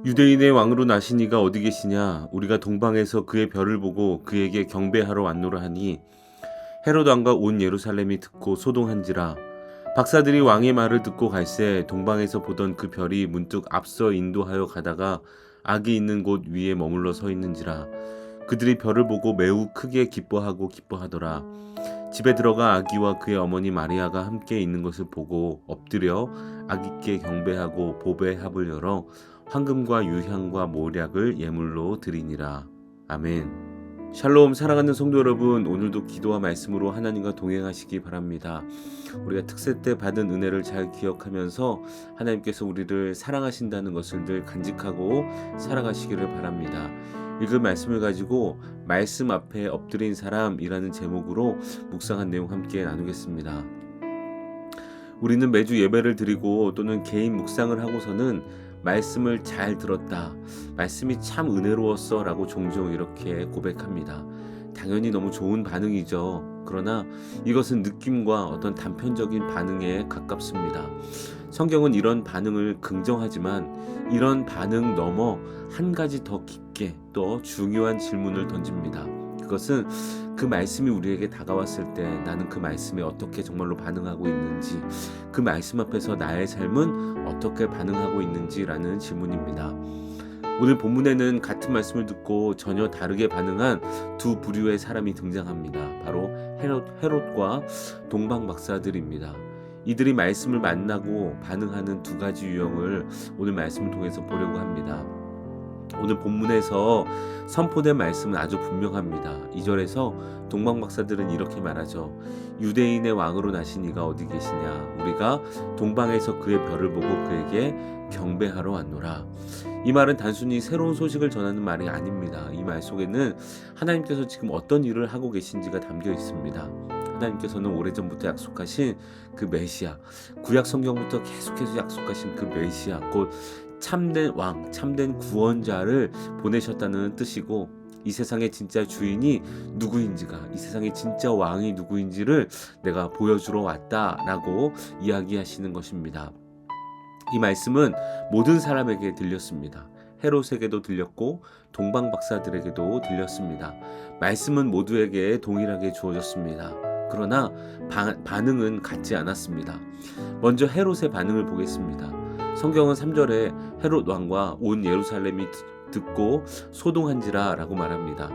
유대인의 왕으로 나신 이가 어디 계시냐? 우리가 동방에서 그의 별을 보고 그에게 경배하러 왔노라 하니 헤롯 왕과 온 예루살렘이 듣고 소동한지라. 박사들이 왕의 말을 듣고 갈새 동방에서 보던 그 별이 문득 앞서 인도하여 가다가 악이 있는 곳 위에 머물러 서 있는지라. 그들이 별을 보고 매우 크게 기뻐하고 기뻐하더라. 집에 들어가 아기와 그의 어머니 마리아가 함께 있는 것을 보고 엎드려 아기께 경배하고 보배 합을 열어 황금과 유향과 모략을 예물로 드리니라. 아멘. 샬롬. 사랑하는 성도 여러분, 오늘도 기도와 말씀으로 하나님과 동행하시기 바랍니다. 우리가 특세 때 받은 은혜를 잘 기억하면서 하나님께서 우리를 사랑하신다는 것을 늘 간직하고 살아가시기를 바랍니다. 읽은 말씀을 가지고 말씀 앞에 엎드린 사람이라는 제목으로 묵상한 내용 함께 나누겠습니다. 우리는 매주 예배를 드리고 또는 개인 묵상을 하고서는 말씀을 잘 들었다, 말씀이 참 은혜로웠어 라고 종종 이렇게 고백합니다. 당연히 너무 좋은 반응이죠. 그러나 이것은 느낌과 어떤 단편적인 반응에 가깝습니다. 성경은 이런 반응을 긍정하지만 이런 반응 넘어 한 가지 더 깊게 또 중요한 질문을 던집니다. 그것은 그 말씀이 우리에게 다가왔을 때 나는 그 말씀에 어떻게 정말로 반응하고 있는지, 그 말씀 앞에서 나의 삶은 어떻게 반응하고 있는지라는 질문입니다. 오늘 본문에는 같은 말씀을 듣고 전혀 다르게 반응한 두 부류의 사람이 등장합니다. 바로 헤롯과 동방 박사들입니다. 이들이 말씀을 만나고 반응하는 두 가지 유형을 오늘 말씀을 통해서 보려고 합니다. 오늘 본문에서 선포된 말씀은 아주 분명합니다. 2절에서 동방 박사들은 이렇게 말하죠. 유대인의 왕으로 나신 이가 어디 계시냐? 우리가 동방에서 그의 별을 보고 그에게 경배하러 왔노라. 이 말은 단순히 새로운 소식을 전하는 말이 아닙니다. 이 말 속에는 하나님께서 지금 어떤 일을 하고 계신지가 담겨 있습니다. 하나님께서는 오래전부터 약속하신 그 메시아, 구약 성경부터 계속해서 약속하신 그 메시아, 곧 참된 왕, 참된 구원자를 보내셨다는 뜻이고, 이 세상의 진짜 주인이 누구인지가, 이 세상의 진짜 왕이 누구인지를 내가 보여주러 왔다라고 이야기하시는 것입니다. 이 말씀은 모든 사람에게 들렸습니다. 헤롯에게도 들렸고 동방 박사들에게도 들렸습니다. 말씀은 모두에게 동일하게 주어졌습니다. 그러나 반응은 같지 않았습니다. 먼저 헤롯의 반응을 보겠습니다. 성경은 3절에 헤롯 왕과 온 예루살렘이 듣고 소동한지라 라고 말합니다.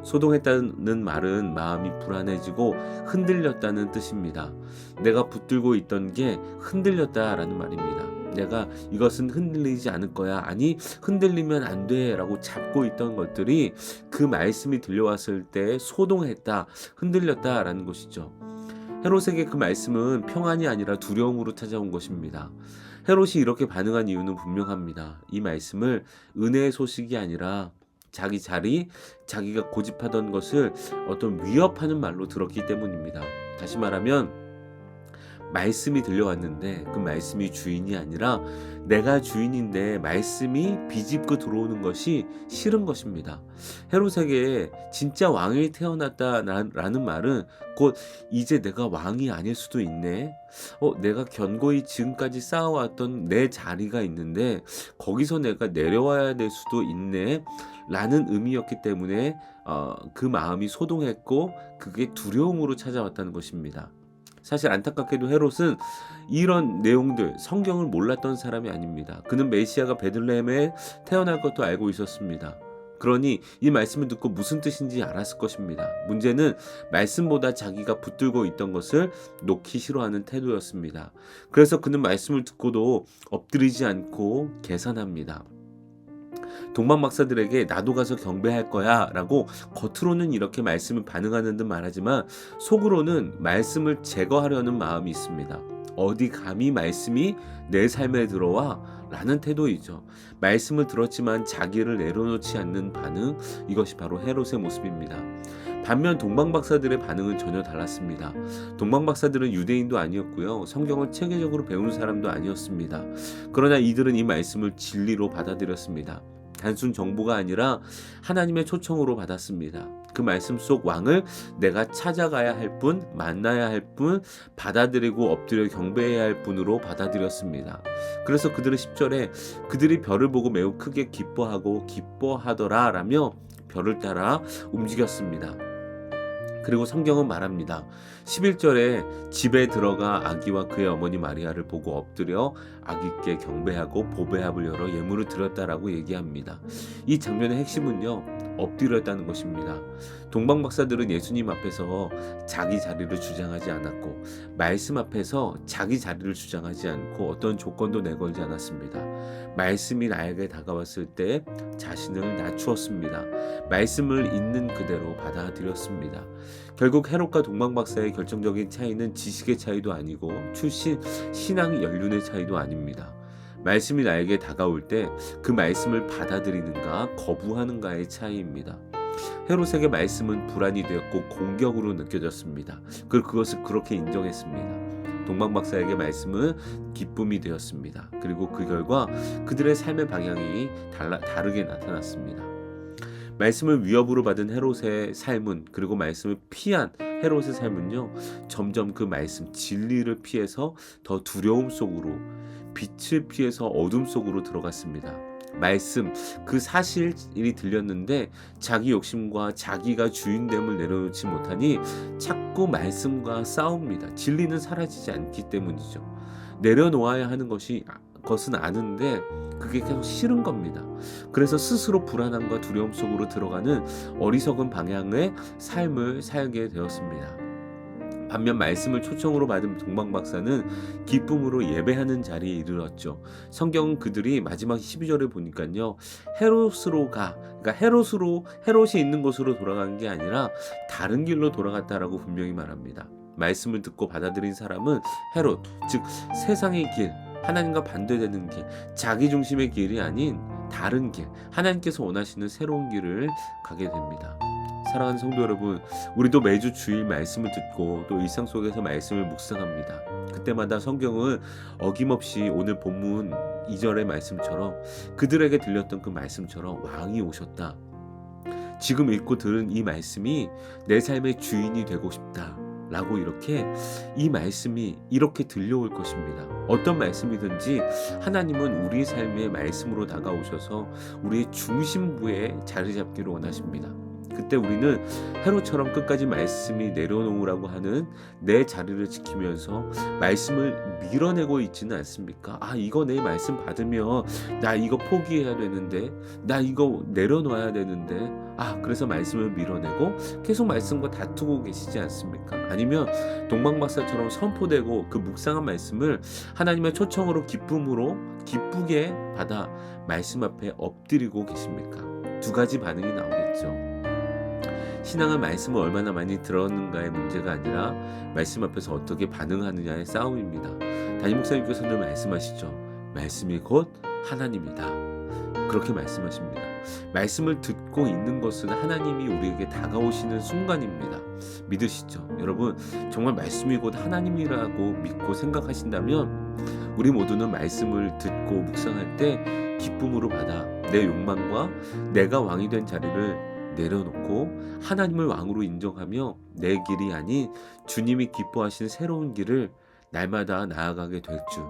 소동했다는 말은 마음이 불안해지고 흔들렸다는 뜻입니다. 내가 붙들고 있던 게 흔들렸다라는 말입니다. 내가 이것은 흔들리지 않을 거야, 아니 흔들리면 안 돼 라고 잡고 있던 것들이 그 말씀이 들려왔을 때 소동했다, 흔들렸다 라는 것이죠. 헤롯에게 그 말씀은 평안이 아니라 두려움으로 찾아온 것입니다. 헤롯이 이렇게 반응한 이유는 분명합니다. 이 말씀을 은혜의 소식이 아니라 자기 자리, 자기가 고집하던 것을 어떤 위협하는 말로 들었기 때문입니다. 다시 말하면 말씀이 들려왔는데 그 말씀이 주인이 아니라 내가 주인인데 말씀이 비집고 들어오는 것이 싫은 것입니다. 헤롯에게 진짜 왕이 태어났다라는 말은 곧 이제 내가 왕이 아닐 수도 있네. 내가 견고히 지금까지 쌓아왔던 내 자리가 있는데 거기서 내가 내려와야 될 수도 있네 라는 의미였기 때문에 그 마음이 소동했고 그게 두려움으로 찾아왔다는 것입니다. 사실 안타깝게도 헤롯은 이런 내용들, 성경을 몰랐던 사람이 아닙니다. 그는 메시아가 베들레헴에 태어날 것도 알고 있었습니다. 그러니 이 말씀을 듣고 무슨 뜻인지 알았을 것입니다. 문제는 말씀보다 자기가 붙들고 있던 것을 놓기 싫어하는 태도였습니다. 그래서 그는 말씀을 듣고도 엎드리지 않고 계산합니다. 동방 박사들에게 나도 가서 경배할 거야 라고 겉으로는 이렇게 말씀을 반응하는 듯 말하지만 속으로는 말씀을 제거하려는 마음이 있습니다. 어디 감히 말씀이 내 삶에 들어와? 라는 태도이죠. 말씀을 들었지만 자기를 내려놓지 않는 반응, 이것이 바로 헤롯의 모습입니다. 반면 동방 박사들의 반응은 전혀 달랐습니다. 동방 박사들은 유대인도 아니었고요, 성경을 체계적으로 배운 사람도 아니었습니다. 그러나 이들은 이 말씀을 진리로 받아들였습니다. 단순 정보가 아니라 하나님의 초청으로 받았습니다. 그 말씀 속 왕을 내가 찾아가야 할 분, 만나야 할 분, 받아들이고 엎드려 경배해야 할 분으로 받아들였습니다. 그래서 그들은 10절에 그들이 별을 보고 매우 크게 기뻐하고 기뻐하더라 라며 별을 따라 움직였습니다. 그리고 성경은 말합니다. 11절에 집에 들어가 아기와 그의 어머니 마리아를 보고 엎드려 아기께 경배하고 보배합을 열어 예물을 드렸다라고 얘기합니다. 이 장면의 핵심은요, 엎드렸다는 것입니다. 동방박사들은 예수님 앞에서 자기 자리를 주장하지 않았고 말씀 앞에서 자기 자리를 주장하지 않고 어떤 조건도 내걸지 않았습니다. 말씀이 나에게 다가왔을 때 자신을 낮추었습니다. 말씀을 있는 그대로 받아들였습니다. 결국 헤롯과 동방박사의 결정적인 차이는 지식의 차이도 아니고 출신 신앙 연륜의 차이도 아닙니다. 말씀이 나에게 다가올 때 그 말씀을 받아들이는가 거부하는가의 차이입니다. 헤롯에게 말씀은 불안이 되었고 공격으로 느껴졌습니다. 그것을 그렇게 인정했습니다. 동방박사에게 말씀은 기쁨이 되었습니다. 그리고 그 결과 그들의 삶의 방향이 다르게 나타났습니다. 말씀을 위협으로 받은 헤롯의 삶은, 그리고 말씀을 피한 헤롯의 삶은요, 점점 그 말씀 진리를 피해서 더 두려움 속으로, 빛을 피해서 어둠 속으로 들어갔습니다. 말씀, 그 사실이 들렸는데 자기 욕심과 자기가 주인됨을 내려놓지 못하니 자꾸 말씀과 싸웁니다. 진리는 사라지지 않기 때문이죠. 내려놓아야 하는 것은 아는데 그게 계속 싫은 겁니다. 그래서 스스로 불안함과 두려움 속으로 들어가는 어리석은 방향의 삶을 살게 되었습니다. 반면 말씀을 초청으로 받은 동방박사는 기쁨으로 예배하는 자리에 이르렀죠. 성경은 그들이 마지막 12절에 보니까요, 그러니까 헤롯이 있는 곳으로 돌아간 게 아니라 다른 길로 돌아갔다라고 분명히 말합니다. 말씀을 듣고 받아들인 사람은 헤롯, 즉 세상의 길, 하나님과 반대되는 길, 자기 중심의 길이 아닌 다른 길, 하나님께서 원하시는 새로운 길을 가게 됩니다. 사랑하는 성도 여러분, 우리도 매주 주일 말씀을 듣고 또 일상 속에서 말씀을 묵상합니다. 그때마다 성경은 어김없이 오늘 본문 2절의 말씀처럼, 그들에게 들렸던 그 말씀처럼 왕이 오셨다, 지금 읽고 들은 이 말씀이 내 삶의 주인이 되고 싶다 라고 이렇게 이 말씀이 이렇게 들려올 것입니다. 어떤 말씀이든지 하나님은 우리 삶의 말씀으로 다가오셔서 우리의 중심부에 자리 잡기를 원하십니다. 그때 우리는 헤롯처럼 끝까지 말씀이 내려놓으라고 하는 내 자리를 지키면서 말씀을 밀어내고 있지는 않습니까? 이거 내 말씀 받으면 나 이거 포기해야 되는데, 나 이거 내려놔야 되는데, 그래서 말씀을 밀어내고 계속 말씀과 다투고 계시지 않습니까? 아니면 동방박사처럼 선포되고 그 묵상한 말씀을 하나님의 초청으로 기쁘게 받아 말씀 앞에 엎드리고 계십니까? 두 가지 반응이 나오겠죠. 신앙은 말씀을 얼마나 많이 들었는가의 문제가 아니라 말씀 앞에서 어떻게 반응하느냐의 싸움입니다. 담임 목사님께서는 말씀하시죠. 말씀이 곧 하나님이다. 그렇게 말씀하십니다. 말씀을 듣고 있는 것은 하나님이 우리에게 다가오시는 순간입니다. 믿으시죠? 여러분, 정말 말씀이 곧 하나님이라고 믿고 생각하신다면 우리 모두는 말씀을 듣고 묵상할 때 기쁨으로 받아 내 욕망과 내가 왕이 된 자리를 내려놓고 하나님을 왕으로 인정하며 내 길이 아닌 주님이 기뻐하시는 새로운 길을 날마다 나아가게 될 줄,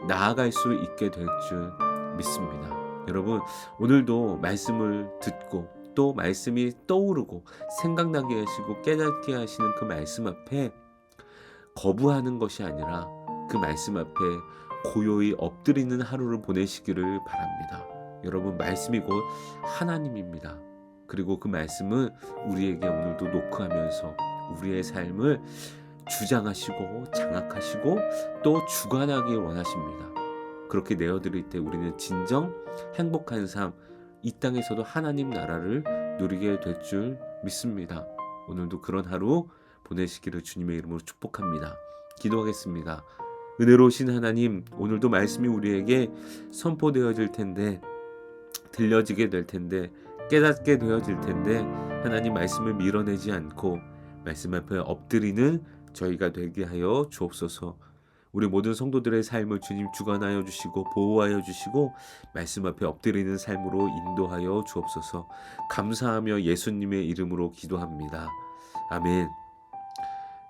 나아갈 수 있게 될 줄 믿습니다. 여러분, 오늘도 말씀을 듣고 또 말씀이 떠오르고 생각나게 하시고 깨닫게 하시는 그 말씀 앞에 거부하는 것이 아니라 그 말씀 앞에 고요히 엎드리는 하루를 보내시기를 바랍니다. 여러분, 말씀이 곧 하나님입니다. 그리고 그 말씀은 우리에게 오늘도 노크하면서 우리의 삶을 주장하시고 장악하시고 또 주관하길 원하십니다. 그렇게 내어드릴 때 우리는 진정 행복한 삶, 이 땅에서도 하나님 나라를 누리게 될 줄 믿습니다. 오늘도 그런 하루 보내시기를 주님의 이름으로 축복합니다. 기도하겠습니다. 은혜로우신 하나님, 오늘도 말씀이 우리에게 선포되어질 텐데, 들려지게 될 텐데, 깨닫게 되어질 텐데, 하나님 말씀을 밀어내지 않고 말씀 앞에 엎드리는 저희가 되게 하여 주옵소서. 우리 모든 성도들의 삶을 주님 주관하여 주시고 보호하여 주시고 말씀 앞에 엎드리는 삶으로 인도하여 주옵소서. 감사하며 예수님의 이름으로 기도합니다. 아멘.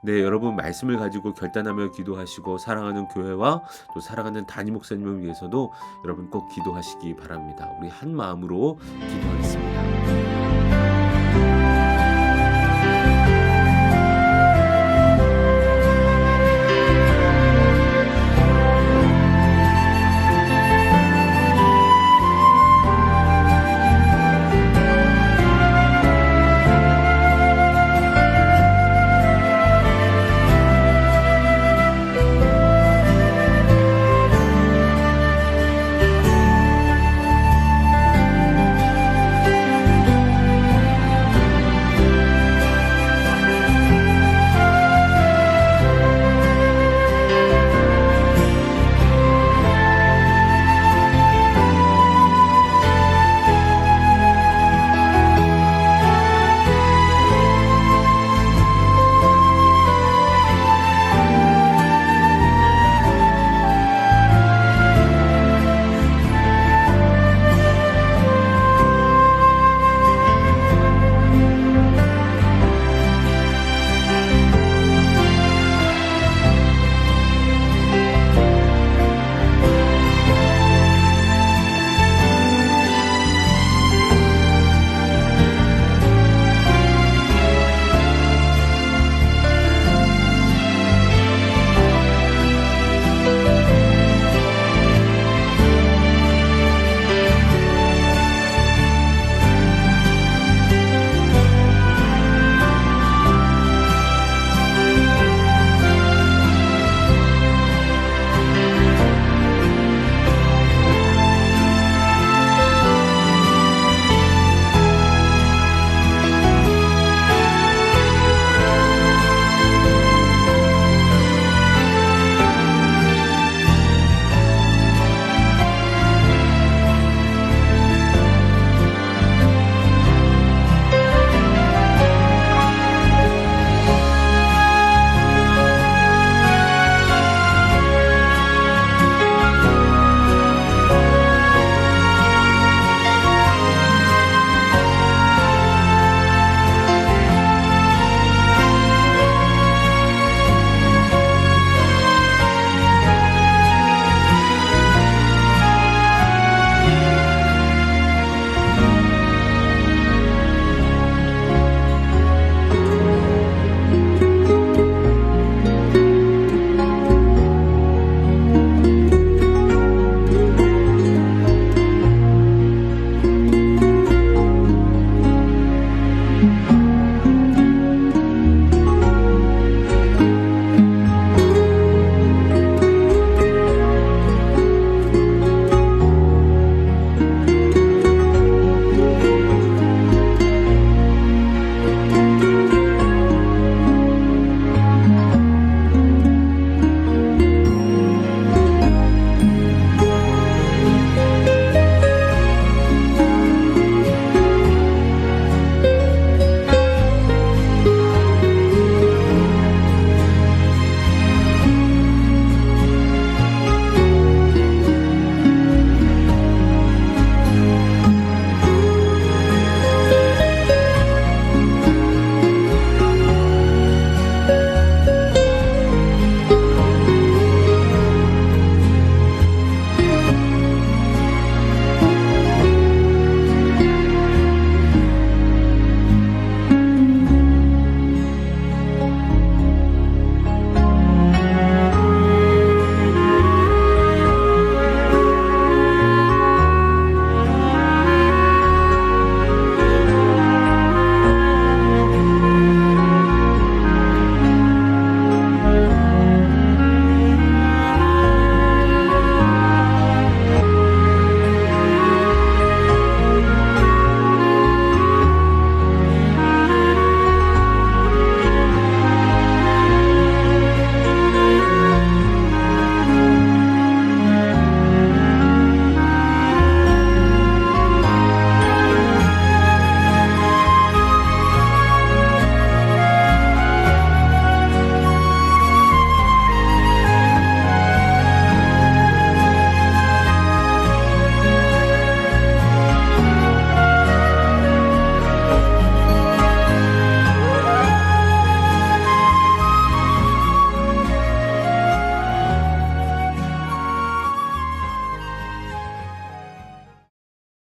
네, 여러분 말씀을 가지고 결단하며 기도하시고 사랑하는 교회와 또 사랑하는 담임 목사님을 위해서도 여러분 꼭 기도하시기 바랍니다. 우리 한 마음으로 기도하겠습니다.